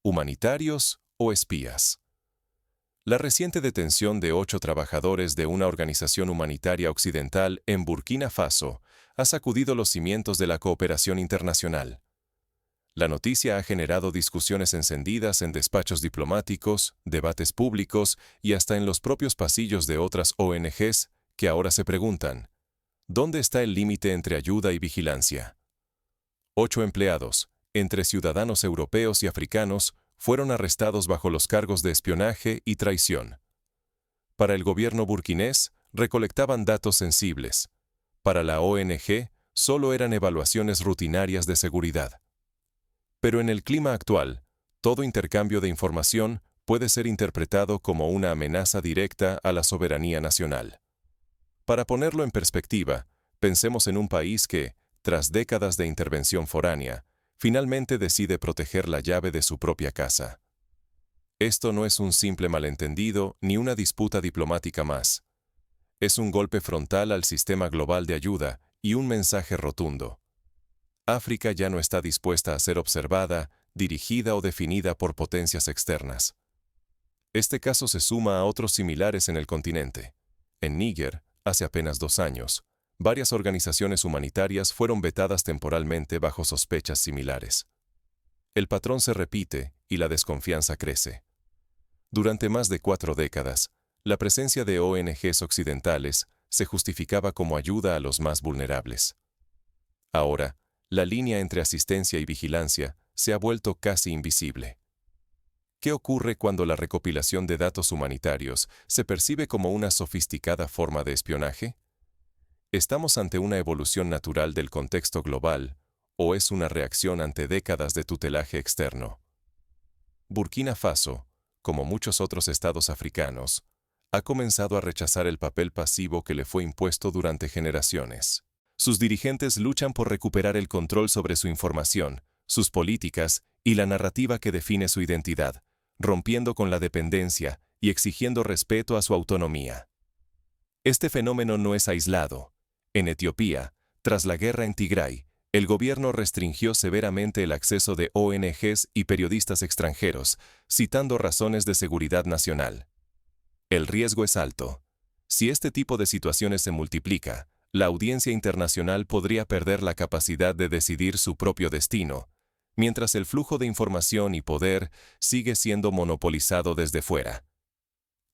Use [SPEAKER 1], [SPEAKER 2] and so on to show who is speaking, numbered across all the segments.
[SPEAKER 1] humanitarios o espías. La reciente detención de 8 trabajadores de una organización humanitaria occidental en Burkina Faso ha sacudido los cimientos de la cooperación internacional. La noticia ha generado discusiones encendidas en despachos diplomáticos, debates públicos y hasta en los propios pasillos de otras ONGs que ahora se preguntan, ¿dónde está el límite entre ayuda y vigilancia? 8 empleados, entre ciudadanos europeos y africanos, fueron arrestados bajo los cargos de espionaje y traición. Para el gobierno burkinés, recolectaban datos sensibles. Para la ONG, solo eran evaluaciones rutinarias de seguridad. Pero en el clima actual, todo intercambio de información puede ser interpretado como una amenaza directa a la soberanía nacional. Para ponerlo en perspectiva, pensemos en un país que, tras décadas de intervención foránea, finalmente decide proteger la llave de su propia casa. Esto no es un simple malentendido ni una disputa diplomática más. Es un golpe frontal al sistema global de ayuda y un mensaje rotundo. África ya no está dispuesta a ser observada, dirigida o definida por potencias externas. Este caso se suma a otros similares en el continente. En Níger, hace apenas 2 años, varias organizaciones humanitarias fueron vetadas temporalmente bajo sospechas similares. El patrón se repite y la desconfianza crece. Durante más de 4 décadas, la presencia de ONGs occidentales se justificaba como ayuda a los más vulnerables. Ahora, la línea entre asistencia y vigilancia se ha vuelto casi invisible. ¿Qué ocurre cuando la recopilación de datos humanitarios se percibe como una sofisticada forma de espionaje? ¿Estamos ante una evolución natural del contexto global o es una reacción ante décadas de tutelaje externo? Burkina Faso, como muchos otros estados africanos, ha comenzado a rechazar el papel pasivo que le fue impuesto durante generaciones. Sus dirigentes luchan por recuperar el control sobre su información, sus políticas y la narrativa que define su identidad, rompiendo con la dependencia y exigiendo respeto a su autonomía. Este fenómeno no es aislado. En Etiopía, tras la guerra en Tigray, el gobierno restringió severamente el acceso de ONGs y periodistas extranjeros, citando razones de seguridad nacional. El riesgo es alto. Si este tipo de situaciones se multiplica, la audiencia internacional podría perder la capacidad de decidir su propio destino, mientras el flujo de información y poder sigue siendo monopolizado desde fuera.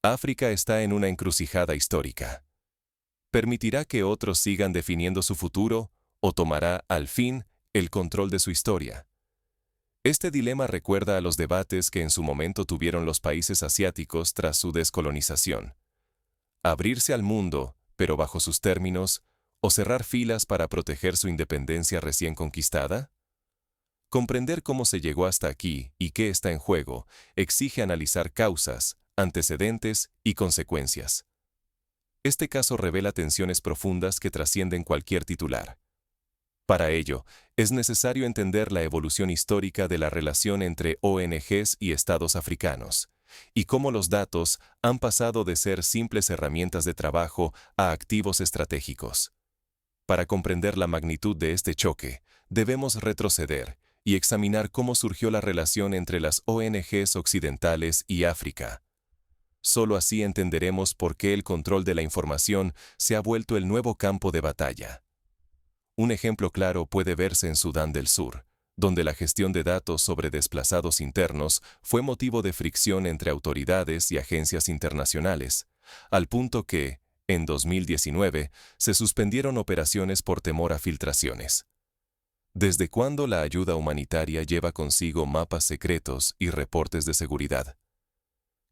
[SPEAKER 1] África está en una encrucijada histórica. ¿Permitirá que otros sigan definiendo su futuro o tomará, al fin, el control de su historia? Este dilema recuerda a los debates que en su momento tuvieron los países asiáticos tras su descolonización. Abrirse al mundo, pero bajo sus términos, o cerrar filas para proteger su independencia recién conquistada? Comprender cómo se llegó hasta aquí y qué está en juego exige analizar causas, antecedentes y consecuencias. Este caso revela tensiones profundas que trascienden cualquier titular. Para ello, es necesario entender la evolución histórica de la relación entre ONGs y estados africanos, y cómo los datos han pasado de ser simples herramientas de trabajo a activos estratégicos. Para comprender la magnitud de este choque, debemos retroceder y examinar cómo surgió la relación entre las ONGs occidentales y África. Solo así entenderemos por qué el control de la información se ha vuelto el nuevo campo de batalla. Un ejemplo claro puede verse en Sudán del Sur, donde la gestión de datos sobre desplazados internos fue motivo de fricción entre autoridades y agencias internacionales, al punto que, en 2019, se suspendieron operaciones por temor a filtraciones. ¿Desde cuándo la ayuda humanitaria lleva consigo mapas secretos y reportes de seguridad?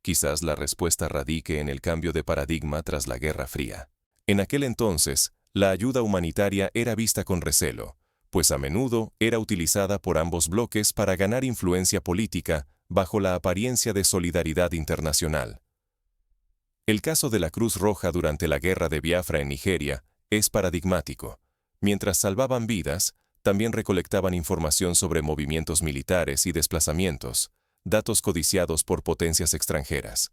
[SPEAKER 1] Quizás la respuesta radique en el cambio de paradigma tras la Guerra Fría. En aquel entonces, la ayuda humanitaria era vista con recelo, pues a menudo era utilizada por ambos bloques para ganar influencia política bajo la apariencia de solidaridad internacional. El caso de la Cruz Roja durante la Guerra de Biafra en Nigeria es paradigmático. Mientras salvaban vidas, también recolectaban información sobre movimientos militares y desplazamientos, datos codiciados por potencias extranjeras.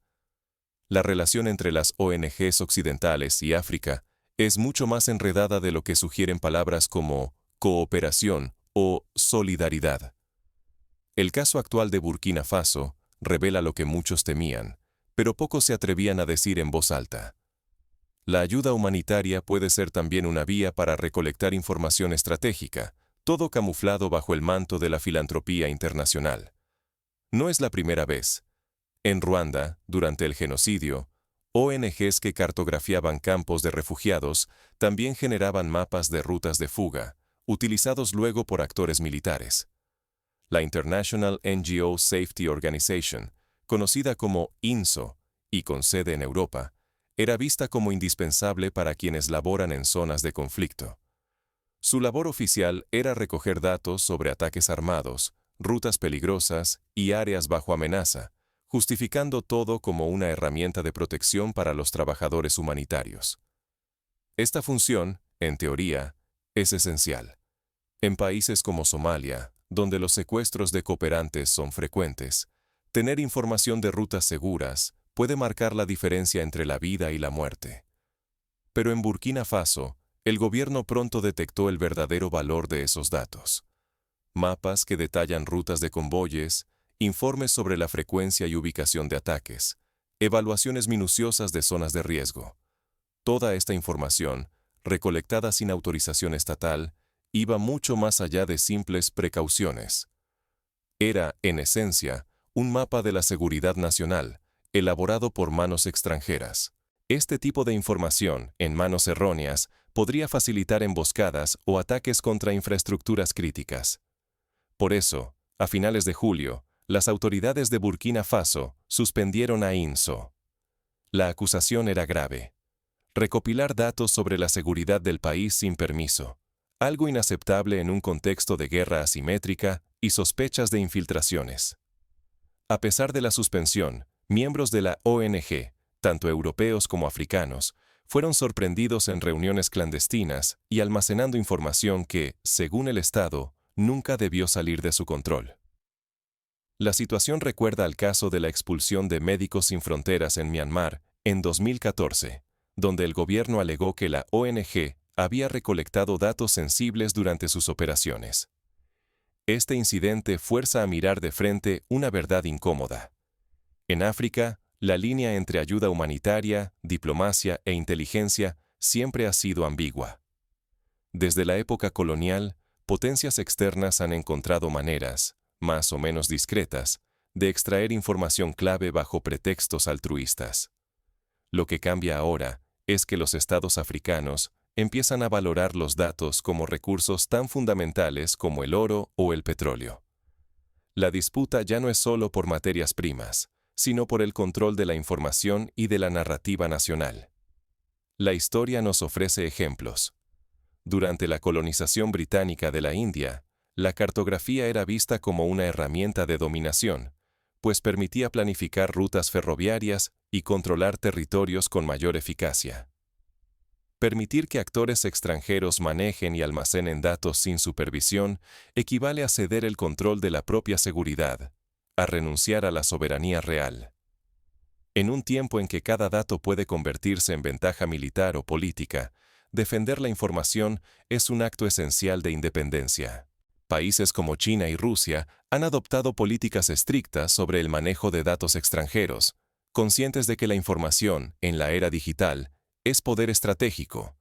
[SPEAKER 1] La relación entre las ONGs occidentales y África es mucho más enredada de lo que sugieren palabras como cooperación o solidaridad. El caso actual de Burkina Faso revela lo que muchos temían, pero pocos se atrevían a decir en voz alta. La ayuda humanitaria puede ser también una vía para recolectar información estratégica, todo camuflado bajo el manto de la filantropía internacional. No es la primera vez. En Ruanda, durante el genocidio, ONGs que cartografiaban campos de refugiados también generaban mapas de rutas de fuga, utilizados luego por actores militares. La International NGO Safety Organization, conocida como INSO y con sede en Europa, era vista como indispensable para quienes laboran en zonas de conflicto. Su labor oficial era recoger datos sobre ataques armados, rutas peligrosas y áreas bajo amenaza, justificando todo como una herramienta de protección para los trabajadores humanitarios. Esta función, en teoría, es esencial. En países como Somalia, donde los secuestros de cooperantes son frecuentes, tener información de rutas seguras puede marcar la diferencia entre la vida y la muerte. Pero en Burkina Faso, el gobierno pronto detectó el verdadero valor de esos datos. Mapas que detallan rutas de convoyes, informes sobre la frecuencia y ubicación de ataques, evaluaciones minuciosas de zonas de riesgo. Toda esta información, recolectada sin autorización estatal, iba mucho más allá de simples precauciones. Era, en esencia, un mapa de la seguridad nacional, elaborado por manos extranjeras. Este tipo de información, en manos erróneas, podría facilitar emboscadas o ataques contra infraestructuras críticas. Por eso, a finales de julio, las autoridades de Burkina Faso suspendieron a INSO. La acusación era grave. Recopilar datos sobre la seguridad del país sin permiso, algo inaceptable en un contexto de guerra asimétrica y sospechas de infiltraciones. A pesar de la suspensión, miembros de la ONG, tanto europeos como africanos, fueron sorprendidos en reuniones clandestinas y almacenando información que, según el Estado, nunca debió salir de su control. La situación recuerda al caso de la expulsión de Médicos Sin Fronteras en Myanmar en 2014, donde el gobierno alegó que la ONG había recolectado datos sensibles durante sus operaciones. Este incidente fuerza a mirar de frente una verdad incómoda. En África, la línea entre ayuda humanitaria, diplomacia e inteligencia siempre ha sido ambigua. Desde la época colonial, potencias externas han encontrado maneras, más o menos discretas, de extraer información clave bajo pretextos altruistas. Lo que cambia ahora es que los estados africanos empiezan a valorar los datos como recursos tan fundamentales como el oro o el petróleo. La disputa ya no es solo por materias primas, sino por el control de la información y de la narrativa nacional. La historia nos ofrece ejemplos. Durante la colonización británica de la India, la cartografía era vista como una herramienta de dominación, pues permitía planificar rutas ferroviarias y controlar territorios con mayor eficacia. Permitir que actores extranjeros manejen y almacenen datos sin supervisión equivale a ceder el control de la propia seguridad, a renunciar a la soberanía real. En un tiempo en que cada dato puede convertirse en ventaja militar o política, defender la información es un acto esencial de independencia. Países como China y Rusia han adoptado políticas estrictas sobre el manejo de datos extranjeros, conscientes de que la información, en la era digital, es poder estratégico.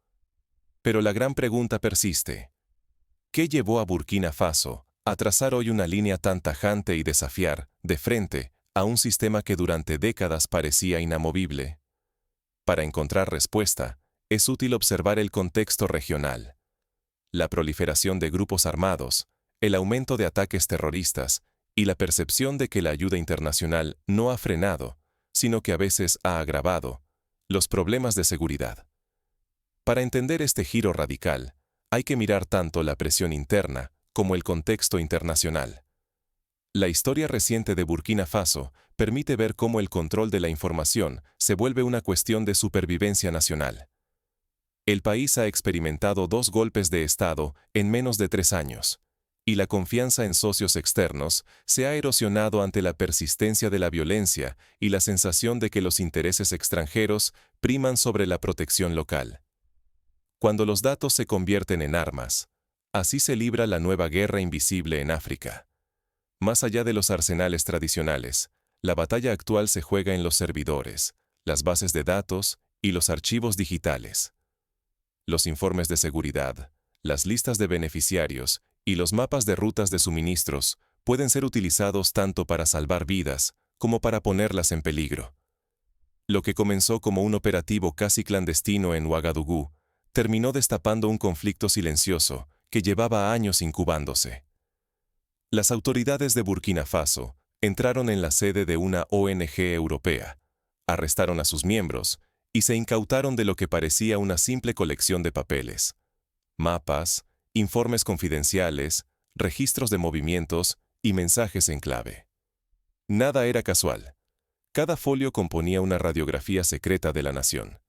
[SPEAKER 1] Pero la gran pregunta persiste. ¿Qué llevó a Burkina Faso a trazar hoy una línea tan tajante y desafiar, de frente, a un sistema que durante décadas parecía inamovible? Para encontrar respuesta, es útil observar el contexto regional. La proliferación de grupos armados, el aumento de ataques terroristas y la percepción de que la ayuda internacional no ha frenado, sino que a veces ha agravado, los problemas de seguridad. Para entender este giro radical, hay que mirar tanto la presión interna como el contexto internacional. La historia reciente de Burkina Faso permite ver cómo el control de la información se vuelve una cuestión de supervivencia nacional. El país ha experimentado 2 golpes de Estado en menos de 3 años, y la confianza en socios externos se ha erosionado ante la persistencia de la violencia y la sensación de que los intereses extranjeros priman sobre la protección local. Cuando los datos se convierten en armas, así se libra la nueva guerra invisible en África. Más allá de los arsenales tradicionales, la batalla actual se juega en los servidores, las bases de datos y los archivos digitales. Los informes de seguridad, las listas de beneficiarios y los mapas de rutas de suministros pueden ser utilizados tanto para salvar vidas como para ponerlas en peligro. Lo que comenzó como un operativo casi clandestino en Ouagadougou terminó destapando un conflicto silencioso que llevaba años incubándose. Las autoridades de Burkina Faso entraron en la sede de una ONG europea, arrestaron a sus miembros y se incautaron de lo que parecía una simple colección de papeles. Mapas, informes confidenciales, registros de movimientos y mensajes en clave. Nada era casual. Cada folio componía una radiografía secreta de la nación.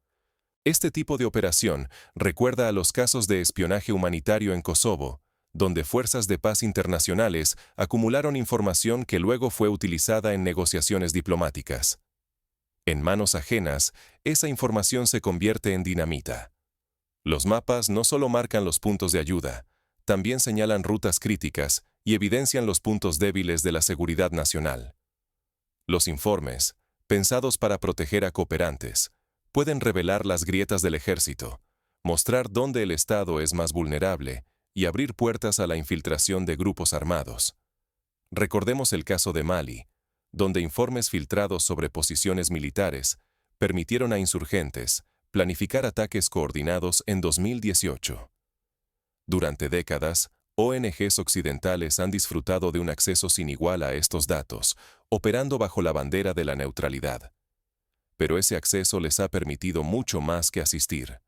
[SPEAKER 1] Este tipo de operación recuerda a los casos de espionaje humanitario en Kosovo, donde fuerzas de paz internacionales acumularon información que luego fue utilizada en negociaciones diplomáticas. En manos ajenas, esa información se convierte en dinamita. Los mapas no solo marcan los puntos de ayuda, también señalan rutas críticas y evidencian los puntos débiles de la seguridad nacional. Los informes, pensados para proteger a cooperantes, pueden revelar las grietas del ejército, mostrar dónde el Estado es más vulnerable y abrir puertas a la infiltración de grupos armados. Recordemos el caso de Mali, donde informes filtrados sobre posiciones militares permitieron a insurgentes planificar ataques coordinados en 2018. Durante décadas, ONGs occidentales han disfrutado de un acceso sin igual a estos datos, operando bajo la bandera de la neutralidad. Pero ese acceso les ha permitido mucho más que asistir.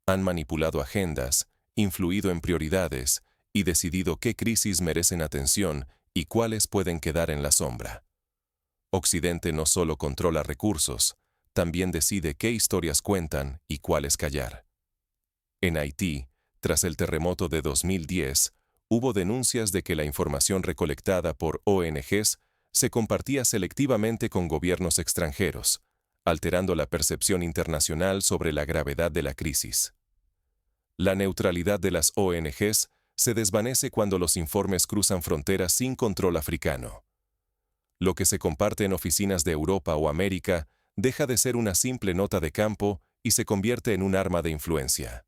[SPEAKER 1] Han manipulado agendas, influido en prioridades y decidido qué crisis merecen atención y cuáles pueden quedar en la sombra. Occidente no solo controla recursos, también decide qué historias cuentan y cuáles callar. En Haití, tras el terremoto de 2010, hubo denuncias de que la información recolectada por ONGs se compartía selectivamente con gobiernos extranjeros, alterando la percepción internacional sobre la gravedad de la crisis. La neutralidad de las ONGs se desvanece cuando los informes cruzan fronteras sin control africano. Lo que se comparte en oficinas de Europa o América deja de ser una simple nota de campo y se convierte en un arma de influencia.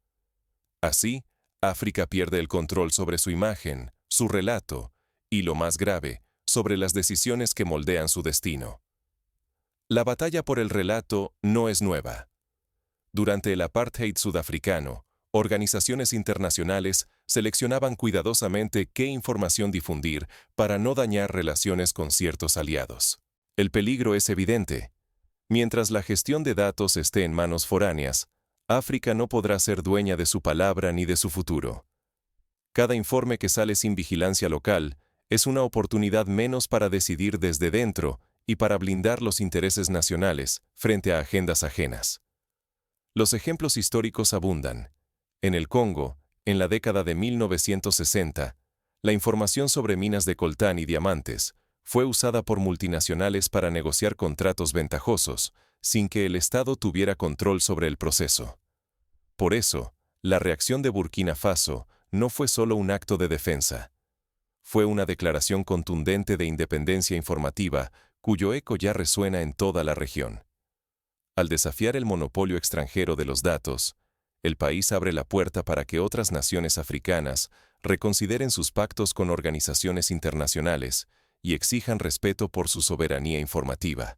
[SPEAKER 1] Así, África pierde el control sobre su imagen, su relato y, lo más grave, sobre las decisiones que moldean su destino. La batalla por el relato no es nueva. Durante el apartheid sudafricano, organizaciones internacionales seleccionaban cuidadosamente qué información difundir para no dañar relaciones con ciertos aliados. El peligro es evidente. Mientras la gestión de datos esté en manos foráneas, África no podrá ser dueña de su palabra ni de su futuro. Cada informe que sale sin vigilancia local es una oportunidad menos para decidir desde dentro y para blindar los intereses nacionales frente a agendas ajenas. Los ejemplos históricos abundan. En el Congo, en la década de 1960, la información sobre minas de coltán y diamantes fue usada por multinacionales para negociar contratos ventajosos, sin que el Estado tuviera control sobre el proceso. Por eso, la reacción de Burkina Faso no fue solo un acto de defensa. Fue una declaración contundente de independencia informativa, cuyo eco ya resuena en toda la región. Al desafiar el monopolio extranjero de los datos, el país abre la puerta para que otras naciones africanas reconsideren sus pactos con organizaciones internacionales y exijan respeto por su soberanía informativa.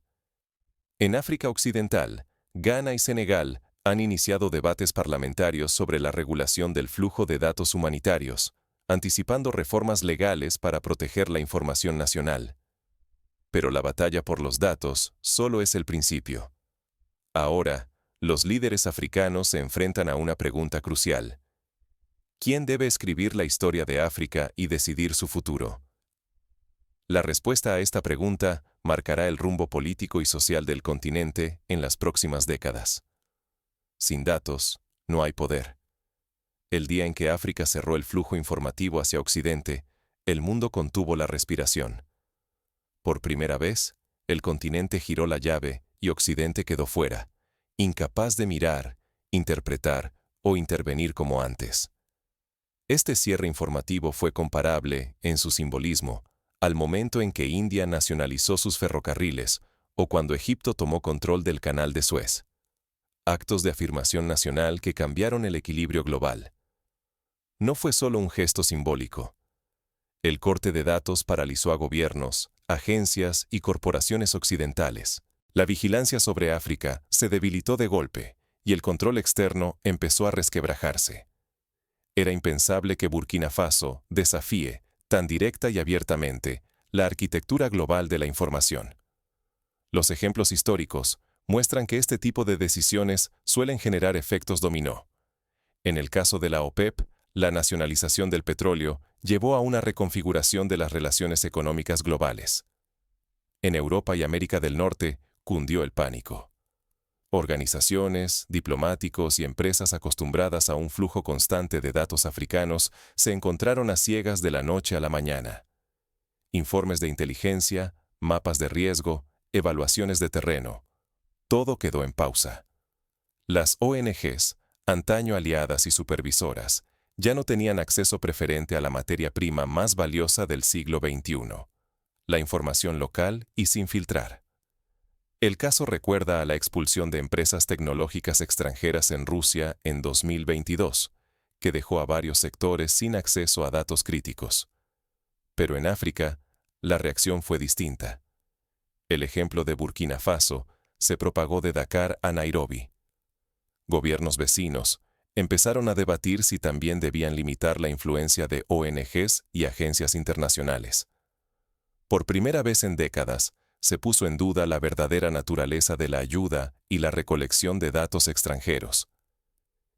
[SPEAKER 1] En África Occidental, Ghana y Senegal han iniciado debates parlamentarios sobre la regulación del flujo de datos humanitarios, anticipando reformas legales para proteger la información nacional. Pero la batalla por los datos solo es el principio. Ahora, los líderes africanos se enfrentan a una pregunta crucial. ¿Quién debe escribir la historia de África y decidir su futuro? La respuesta a esta pregunta marcará el rumbo político y social del continente en las próximas décadas. Sin datos, no hay poder. El día en que África cerró el flujo informativo hacia Occidente, el mundo contuvo la respiración. Por primera vez, el continente giró la llave y Occidente quedó fuera, incapaz de mirar, interpretar o intervenir como antes. Este cierre informativo fue comparable, en su simbolismo, al momento en que India nacionalizó sus ferrocarriles o cuando Egipto tomó control del Canal de Suez. Actos de afirmación nacional que cambiaron el equilibrio global. No fue solo un gesto simbólico. El corte de datos paralizó a gobiernos, agencias y corporaciones occidentales. La vigilancia sobre África se debilitó de golpe y el control externo empezó a resquebrajarse. Era impensable que Burkina Faso desafíe, tan directa y abiertamente, la arquitectura global de la información. Los ejemplos históricos muestran que este tipo de decisiones suelen generar efectos dominó. En el caso de la OPEP, la nacionalización del petróleo llevó a una reconfiguración de las relaciones económicas globales. En Europa y América del Norte cundió el pánico. Organizaciones, diplomáticos y empresas acostumbradas a un flujo constante de datos africanos se encontraron a ciegas de la noche a la mañana. Informes de inteligencia, mapas de riesgo, evaluaciones de terreno. Todo quedó en pausa. Las ONGs, antaño aliadas y supervisoras, ya no tenían acceso preferente a la materia prima más valiosa del siglo XXI, la información local y sin filtrar. El caso recuerda a la expulsión de empresas tecnológicas extranjeras en Rusia en 2022, que dejó a varios sectores sin acceso a datos críticos. Pero en África, la reacción fue distinta. El ejemplo de Burkina Faso se propagó de Dakar a Nairobi. Gobiernos vecinos empezaron a debatir si también debían limitar la influencia de ONGs y agencias internacionales. Por primera vez en décadas, se puso en duda la verdadera naturaleza de la ayuda y la recolección de datos extranjeros.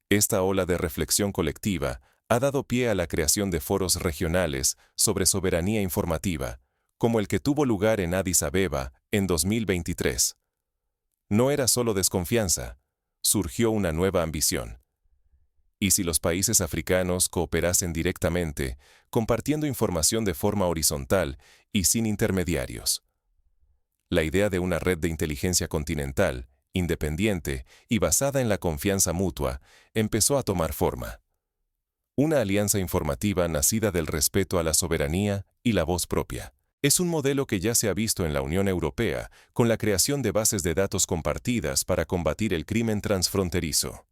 [SPEAKER 1] Esta ola de reflexión colectiva ha dado pie a la creación de foros regionales sobre soberanía informativa, como el que tuvo lugar en Addis Abeba en 2023. No era solo desconfianza, surgió una nueva ambición. ¿Y si los países africanos cooperasen directamente, compartiendo información de forma horizontal y sin intermediarios? La idea de una red de inteligencia continental, independiente y basada en la confianza mutua, empezó a tomar forma. Una alianza informativa nacida del respeto a la soberanía y la voz propia. Es un modelo que ya se ha visto en la Unión Europea, con la creación de bases de datos compartidas para combatir el crimen transfronterizo.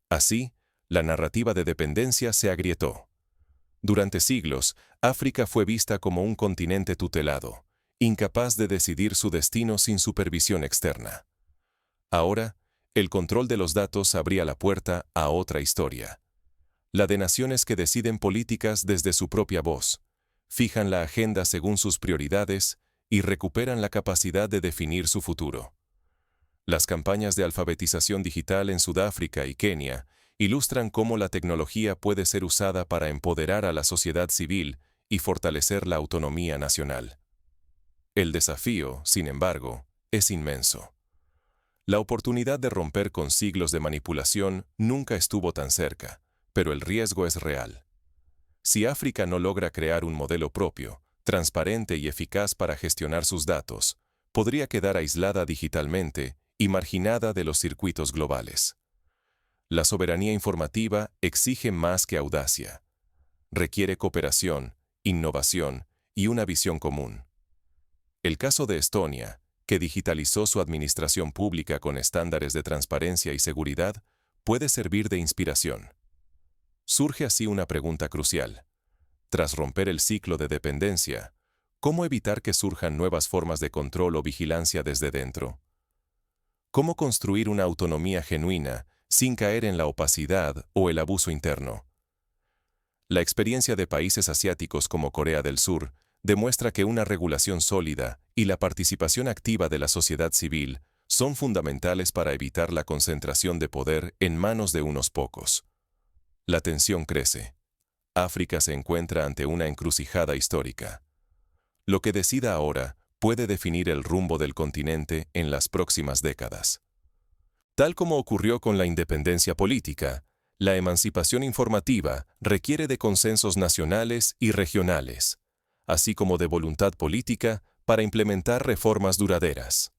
[SPEAKER 1] Así, la narrativa de dependencia se agrietó. Durante siglos, África fue vista como un continente tutelado, incapaz de decidir su destino sin supervisión externa. Ahora, el control de los datos abría la puerta a otra historia. La de naciones que deciden políticas desde su propia voz, fijan la agenda según sus prioridades y recuperan la capacidad de definir su futuro. Las campañas de alfabetización digital en Sudáfrica y Kenia ilustran cómo la tecnología puede ser usada para empoderar a la sociedad civil y fortalecer la autonomía nacional. El desafío, sin embargo, es inmenso. La oportunidad de romper con siglos de manipulación nunca estuvo tan cerca, pero el riesgo es real. Si África no logra crear un modelo propio, transparente y eficaz para gestionar sus datos, podría quedar aislada digitalmente y marginada de los circuitos globales. La soberanía informativa exige más que audacia. Requiere cooperación, innovación y una visión común. El caso de Estonia, que digitalizó su administración pública con estándares de transparencia y seguridad, puede servir de inspiración. Surge así una pregunta crucial. Tras romper el ciclo de dependencia, ¿cómo evitar que surjan nuevas formas de control o vigilancia desde dentro? ¿Cómo construir una autonomía genuina sin caer en la opacidad o el abuso interno? La experiencia de países asiáticos como Corea del Sur demuestra que una regulación sólida y la participación activa de la sociedad civil son fundamentales para evitar la concentración de poder en manos de unos pocos. La tensión crece. África se encuentra ante una encrucijada histórica. Lo que decida ahora puede definir el rumbo del continente en las próximas décadas. Tal como ocurrió con la independencia política, la emancipación informativa requiere de consensos nacionales y regionales, así como de voluntad política para implementar reformas duraderas.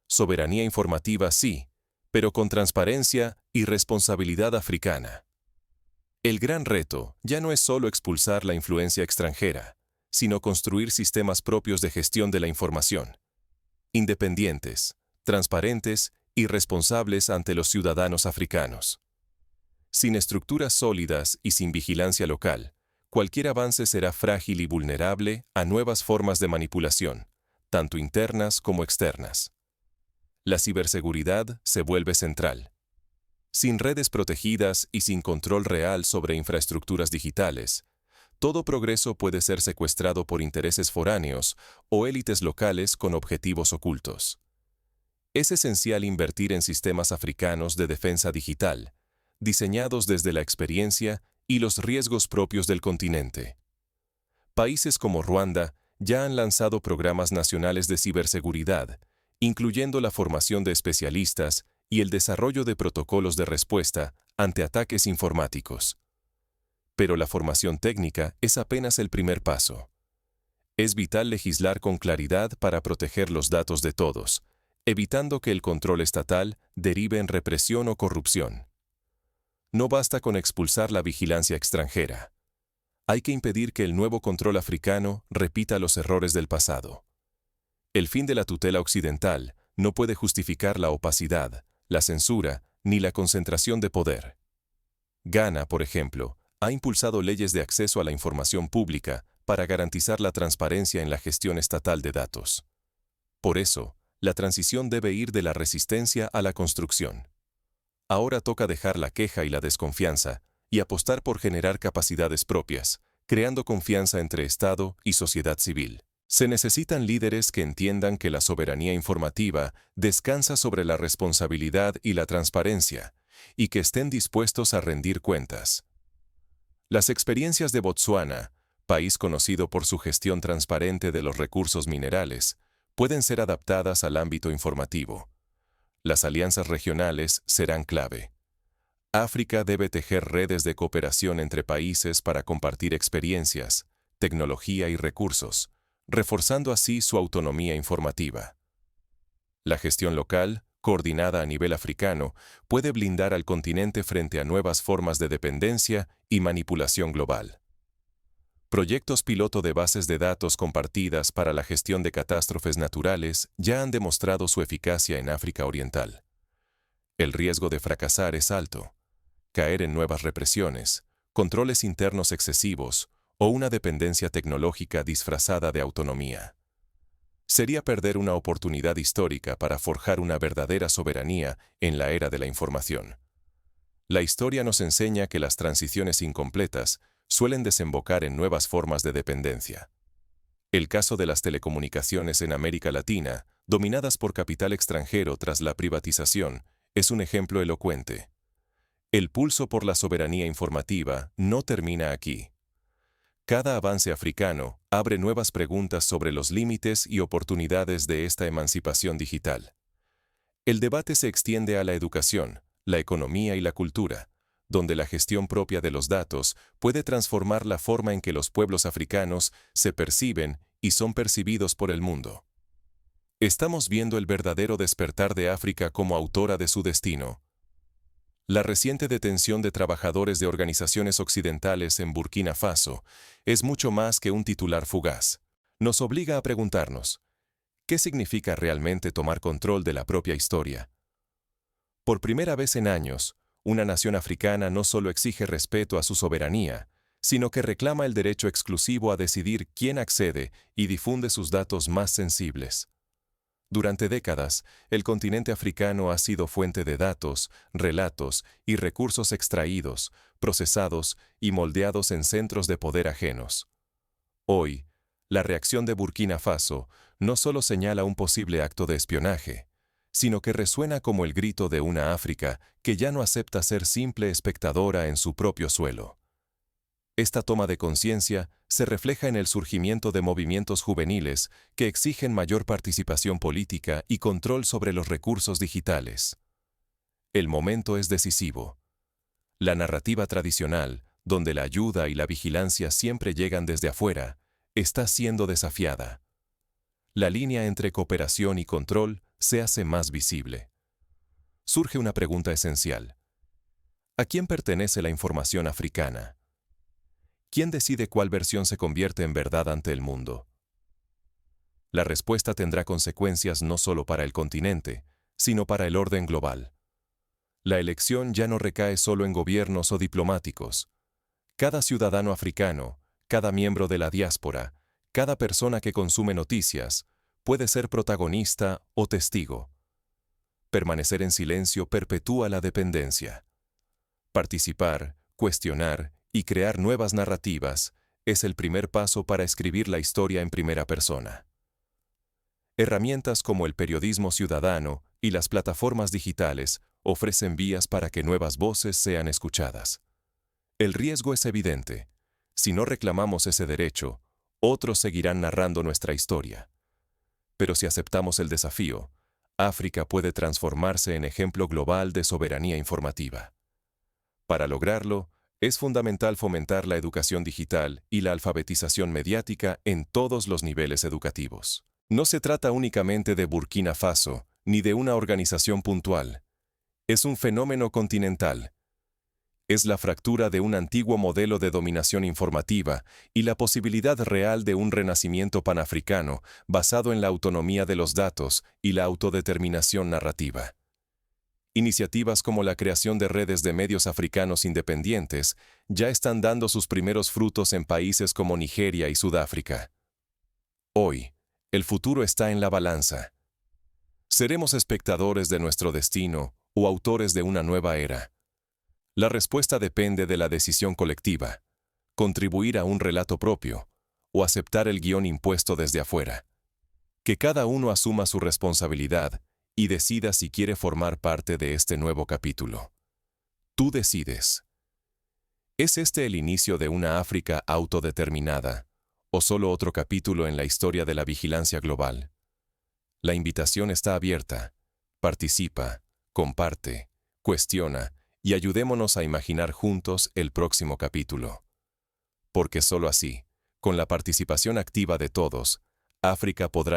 [SPEAKER 1] Soberanía informativa sí, pero con transparencia y responsabilidad africana. El gran reto ya no es solo expulsar la influencia extranjera, sino construir sistemas propios de gestión de la información, independientes, transparentes y responsables ante los ciudadanos africanos. Sin estructuras sólidas y sin vigilancia local, cualquier avance será frágil y vulnerable a nuevas formas de manipulación, tanto internas como externas. La ciberseguridad se vuelve central. Sin redes protegidas y sin control real sobre infraestructuras digitales, todo progreso puede ser secuestrado por intereses foráneos o élites locales con objetivos ocultos. Es esencial invertir en sistemas africanos de defensa digital, diseñados desde la experiencia y los riesgos propios del continente. Países como Ruanda ya han lanzado programas nacionales de ciberseguridad, incluyendo la formación de especialistas y el desarrollo de protocolos de respuesta ante ataques informáticos. Pero la formación técnica es apenas el primer paso. Es vital legislar con claridad para proteger los datos de todos, evitando que el control estatal derive en represión o corrupción. No basta con expulsar la vigilancia extranjera. Hay que impedir que el nuevo control africano repita los errores del pasado. El fin de la tutela occidental no puede justificar la opacidad, la censura ni la concentración de poder. Ghana, por ejemplo, ha impulsado leyes de acceso a la información pública para garantizar la transparencia en la gestión estatal de datos. Por eso, la transición debe ir de la resistencia a la construcción. Ahora toca dejar la queja y la desconfianza y apostar por generar capacidades propias, creando confianza entre Estado y sociedad civil. Se necesitan líderes que entiendan que la soberanía informativa descansa sobre la responsabilidad y la transparencia, y que estén dispuestos a rendir cuentas. Las experiencias de Botsuana, país conocido por su gestión transparente de los recursos minerales, pueden ser adaptadas al ámbito informativo. Las alianzas regionales serán clave. África debe tejer redes de cooperación entre países para compartir experiencias, tecnología y recursos, reforzando así su autonomía informativa. La gestión local, coordinada a nivel africano, puede blindar al continente frente a nuevas formas de dependencia y manipulación global. Proyectos piloto de bases de datos compartidas para la gestión de catástrofes naturales ya han demostrado su eficacia en África Oriental. El riesgo de fracasar es alto. Caer en nuevas represiones, controles internos excesivos o una dependencia tecnológica disfrazada de autonomía. Sería perder una oportunidad histórica para forjar una verdadera soberanía en la era de la información. La historia nos enseña que las transiciones incompletas suelen desembocar en nuevas formas de dependencia. El caso de las telecomunicaciones en América Latina, dominadas por capital extranjero tras la privatización, es un ejemplo elocuente. El pulso por la soberanía informativa no termina aquí. Cada avance africano abre nuevas preguntas sobre los límites y oportunidades de esta emancipación digital. El debate se extiende a la educación, la economía y la cultura, donde la gestión propia de los datos puede transformar la forma en que los pueblos africanos se perciben y son percibidos por el mundo. Estamos viendo el verdadero despertar de África como autora de su destino. La reciente detención de trabajadores de organizaciones occidentales en Burkina Faso es mucho más que un titular fugaz. Nos obliga a preguntarnos, ¿qué significa realmente tomar control de la propia historia? Por primera vez en años, una nación africana no solo exige respeto a su soberanía, sino que reclama el derecho exclusivo a decidir quién accede y difunde sus datos más sensibles. Durante décadas, el continente africano ha sido fuente de datos, relatos y recursos extraídos, procesados y moldeados en centros de poder ajenos. Hoy, la reacción de Burkina Faso no solo señala un posible acto de espionaje, sino que resuena como el grito de una África que ya no acepta ser simple espectadora en su propio suelo. Esta toma de conciencia se refleja en el surgimiento de movimientos juveniles que exigen mayor participación política y control sobre los recursos digitales. El momento es decisivo. La narrativa tradicional, donde la ayuda y la vigilancia siempre llegan desde afuera, está siendo desafiada. La línea entre cooperación y control se hace más visible. Surge una pregunta esencial. ¿A quién pertenece la información africana? ¿quién decide cuál versión se convierte en verdad ante el mundo? La respuesta tendrá consecuencias no solo para el continente, sino para el orden global. La elección ya no recae solo en gobiernos o diplomáticos. Cada ciudadano africano, cada miembro de la diáspora, cada persona que consume noticias, puede ser protagonista o testigo. Permanecer en silencio perpetúa la dependencia. Participar, cuestionar y crear nuevas narrativas es el primer paso para escribir la historia en primera persona. Herramientas como el periodismo ciudadano y las plataformas digitales ofrecen vías para que nuevas voces sean escuchadas. El riesgo es evidente. Si no reclamamos ese derecho, otros seguirán narrando nuestra historia. Pero si aceptamos el desafío, África puede transformarse en ejemplo global de soberanía informativa. Para lograrlo, es fundamental fomentar la educación digital y la alfabetización mediática en todos los niveles educativos. No se trata únicamente de Burkina Faso, ni de una organización puntual. Es un fenómeno continental. Es la fractura de un antiguo modelo de dominación informativa y la posibilidad real de un renacimiento panafricano basado en la autonomía de los datos y la autodeterminación narrativa. Iniciativas como la creación de redes de medios africanos independientes ya están dando sus primeros frutos en países como Nigeria y Sudáfrica. Hoy, el futuro está en la balanza. ¿Seremos espectadores de nuestro destino o autores de una nueva era? La respuesta depende de la decisión colectiva, contribuir a un relato propio o aceptar el guión impuesto desde afuera. Que cada uno asuma su responsabilidad y decida si quiere formar parte de este nuevo capítulo. Tú decides. ¿Es este el inicio de una África autodeterminada o solo otro capítulo en la historia de la vigilancia global? La invitación está abierta. Participa, comparte, cuestiona y ayudémonos a imaginar juntos el próximo capítulo. Porque solo así, con la participación activa de todos, África podrá